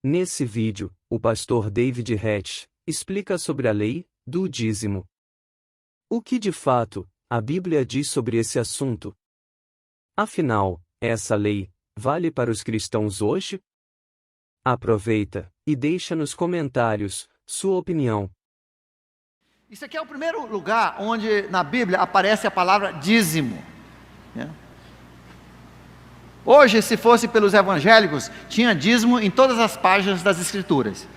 Nesse vídeo, o pastor David Hatch explica sobre a lei do dízimo. O que de fato a Bíblia diz sobre esse assunto? Afinal, essa lei vale para os cristãos hoje? Aproveita e deixa nos comentários sua opinião. Isso aqui é o primeiro lugar onde na Bíblia aparece a palavra dízimo, né? Hoje, se fosse pelos evangélicos, tinha dízimo em todas as páginas das Escrituras.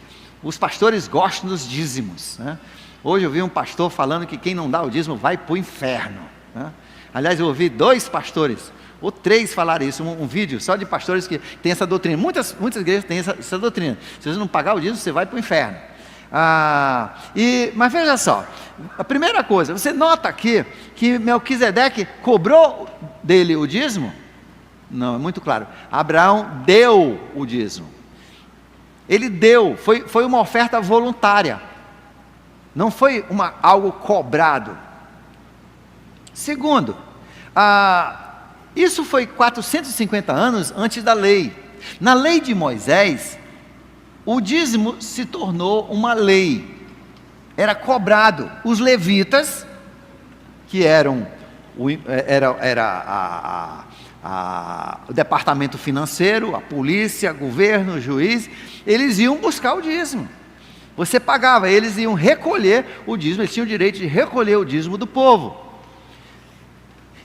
Os pastores gostam dos dízimos, né? Hoje eu vi um pastor falando que quem não dá o dízimo vai para o inferno, né? Aliás, eu ouvi 2 pastores, ou 3 falar isso, um vídeo só de pastores que tem essa doutrina. Muitas igrejas têm essa doutrina. Se você não pagar o dízimo, você vai para o inferno. Mas veja só, a primeira coisa, você nota aqui que Melquisedeque cobrou dele o dízimo? Não, é muito claro. Abraão deu o dízimo. Ele deu, foi uma oferta voluntária, não foi algo cobrado. Segundo, isso foi 450 anos antes da lei. Na lei de Moisés, o dízimo se tornou uma lei, era cobrado. Os levitas, que eram o departamento financeiro, a polícia, governo, o juiz, eles iam buscar o dízimo. Você pagava, eles iam recolher o dízimo, eles tinham o direito de recolher o dízimo do povo.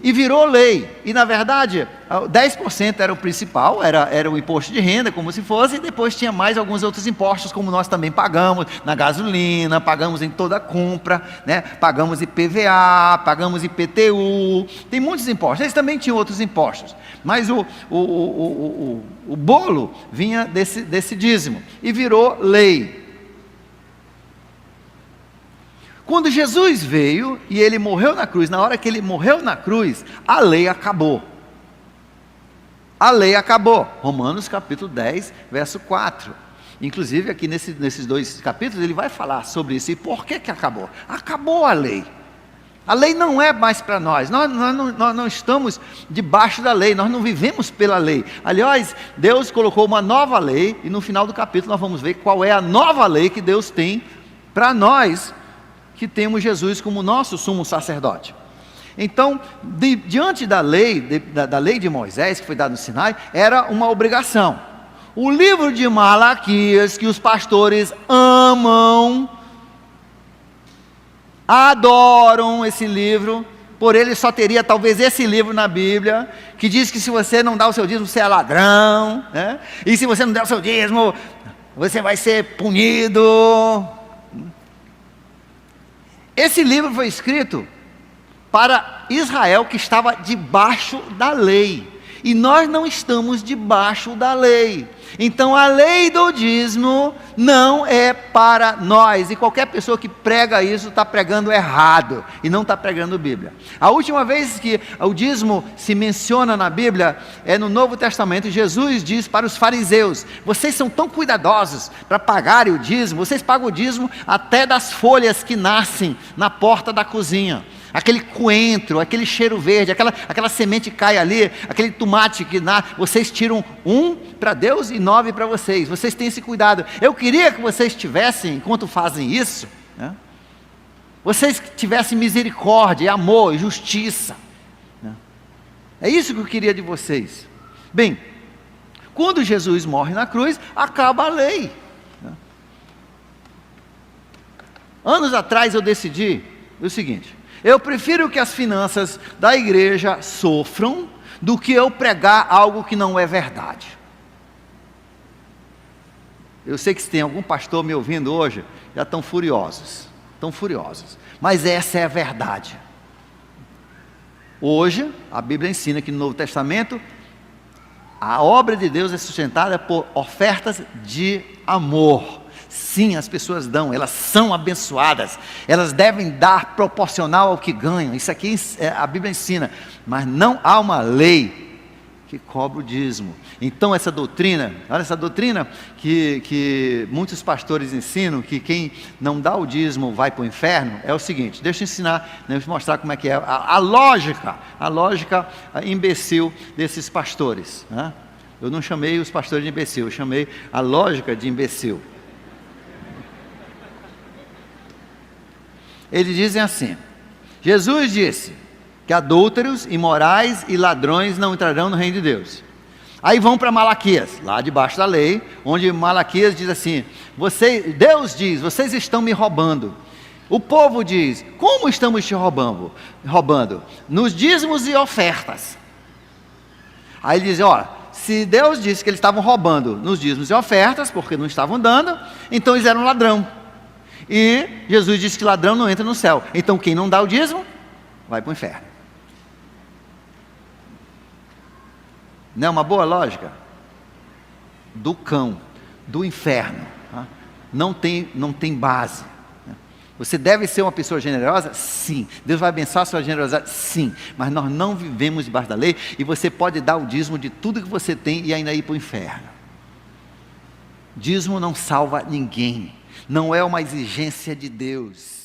E virou lei, e na verdade, 10% era o principal, era o imposto de renda, como se fosse, e depois tinha mais alguns outros impostos, como nós também pagamos, na gasolina, pagamos em toda a compra, né? Pagamos IPVA, pagamos IPTU, tem muitos impostos. Eles também tinham outros impostos, mas o bolo vinha desse dízimo, e virou lei. Quando Jesus veio e ele morreu na cruz, na hora que ele morreu na cruz, a lei acabou. A lei acabou. Romanos capítulo 10, verso 4. Inclusive aqui nesses 2 capítulos ele vai falar sobre isso. E por que acabou? Acabou a lei. A lei não é mais para nós. Nós não estamos debaixo da lei, nós não vivemos pela lei. Aliás, Deus colocou uma nova lei, e no final do capítulo nós vamos ver qual é a nova lei que Deus tem para nós, que temos Jesus como nosso sumo sacerdote. Então, diante da lei de Moisés, que foi dada no Sinai, era uma obrigação. O livro de Malaquias, que os pastores amam, adoram esse livro, por ele só teria talvez esse livro na Bíblia, que diz que se você não dá o seu dízimo, você é ladrão, né? E se você não der o seu dízimo, você vai ser punido. Esse livro foi escrito para Israel, que estava debaixo da lei, e nós não estamos debaixo da lei. Então a lei do dízimo não é para nós, e qualquer pessoa que prega isso está pregando errado, e não está pregando Bíblia. A última vez que o dízimo se menciona na Bíblia é no Novo Testamento. Jesus diz para os fariseus: vocês são tão cuidadosos para pagarem o dízimo, vocês pagam o dízimo até das folhas que nascem na porta da cozinha, aquele coentro, aquele cheiro verde, aquela semente que cai ali, aquele tomate que nasce, vocês tiram 1 para Deus e 9 para vocês. Vocês têm esse cuidado. Eu queria que vocês tivessem, enquanto fazem isso, né, vocês tivessem misericórdia, amor e justiça, né? É isso que eu queria de vocês. Bem, quando Jesus morre na cruz, acaba a lei, né? Anos atrás eu decidi o seguinte: eu prefiro que as finanças da igreja sofram do que eu pregar algo que não é verdade. Eu sei que se tem algum pastor me ouvindo hoje, já estão furiosos, mas essa é a verdade. Hoje, a Bíblia ensina que no Novo Testamento, a obra de Deus é sustentada por ofertas de amor. Sim, as pessoas dão, elas são abençoadas, elas devem dar proporcional ao que ganham. Isso aqui a Bíblia ensina, mas não há uma lei que cobra o dízimo. Então essa doutrina, olha essa doutrina que muitos pastores ensinam, que quem não dá o dízimo vai para o inferno, é o seguinte: deixa eu ensinar, deixa eu mostrar como é que é a lógica imbecil desses pastores, né? Eu não chamei os pastores de imbecil, eu chamei a lógica de imbecil. Eles dizem assim: Jesus disse que adúlteros, imorais e ladrões não entrarão no reino de Deus. Aí vão para Malaquias, lá debaixo da lei, onde Malaquias diz assim: Deus diz, vocês estão me roubando. O povo diz: como estamos te roubando? Nos dízimos e ofertas. Aí ele diz: olha, se Deus disse que eles estavam roubando nos dízimos e ofertas, porque não estavam dando, então eles eram ladrão. E Jesus disse que ladrão não entra no céu. Então quem não dá o dízimo, vai para o inferno. Não é uma boa lógica? Do cão, do inferno. Não tem base. Você deve ser uma pessoa generosa? Sim. Deus vai abençoar a sua generosidade? Sim. Mas nós não vivemos debaixo da lei, e você pode dar o dízimo de tudo que você tem e ainda ir para o inferno. Dízimo não salva ninguém. Não é uma exigência de Deus.